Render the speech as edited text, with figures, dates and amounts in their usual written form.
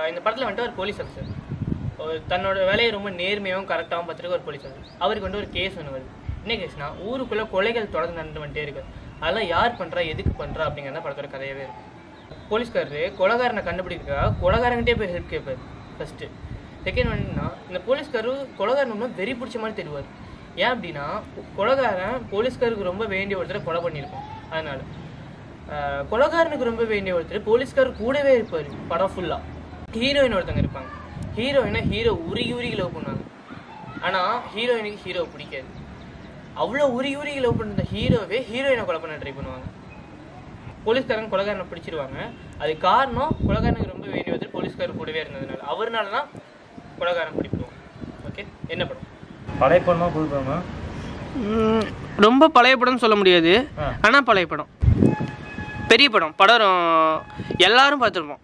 இந்த படத்தில் வந்துட்டு ஒரு போலீஸ் ஆஃபீஸர் தன்னோட வேலையை ரொம்ப நேர்மையாகவும் கரெக்டாகவும் பார்த்துருக்க ஒரு போலீஸ் ஆஃபீஸர். அவருக்கு வந்துட்டு ஒரு கேஸ் ஒன்று வருது. என்ன கேஸ்னா, ஊருக்குள்ளே கொலைகள் தொடர்ந்து நடந்து வந்துட்டே இருக்கு. அதெல்லாம் யார் பண்ணுறா, எதுக்கு பண்ணுறா அப்படிங்கிறத படத்தோட கதையாகவே இருக்கும். போலீஸ்காரரு கொலைகாரனை கண்டுபிடிக்கிறதுக்காக கொலைகாரங்கிட்டே போய் ஹெல்ப் கேட்பார் ஃபஸ்ட்டு. செகண்ட் வந்துன்னா, இந்த போலீஸ்காரரு கொலைகாரன் ரொம்ப வெறி பிடிச்ச மாதிரி தெரிவார். ஏன் அப்படின்னா, கொலைகாரன் போலீஸ்காருக்கு ரொம்ப வேண்டிய ஒருத்தரை கொலை பண்ணியிருப்பான். அதனால் கொலைகாரனுக்கு ரொம்ப வேண்டிய ஒருத்தர் போலீஸ்காரர் கூடவே இருப்பார் படம் ஃபுல்லாக. ஹீரோயின் ஒருத்தங்க இருப்பாங்க. ஹீரோயினை ஹீரோ உருகி லவ் பண்ணுவாங்க. ஆனால் ஹீரோயினுக்கு ஹீரோவை பிடிக்காது. அவ்வளோ உருகி லவ் பண்ணுற ஹீரோவே ஹீரோயினை கொலை பண்ண ட்ரை பண்ணுவாங்க. போலீஸ்காரன் கொலைகாரனை பிடிச்சிருவாங்க. அது காரணம் கொலைகாரனுக்கு ரொம்ப வேண்டிய ஒருத்தர் போலீஸ்காரர் கூடவே இருந்ததுனால. அவர்னால தான் கொலைகாரன் பிடிப்போம். ஓகே, என்ன படம்? பழைய படமா புது படமா? ரொம்ப பழைய படம்னு சொல்ல முடியாது, ஆனால் பழைய படம், பெரிய படம். படம் எல்லாரும் பார்த்துருப்போம்.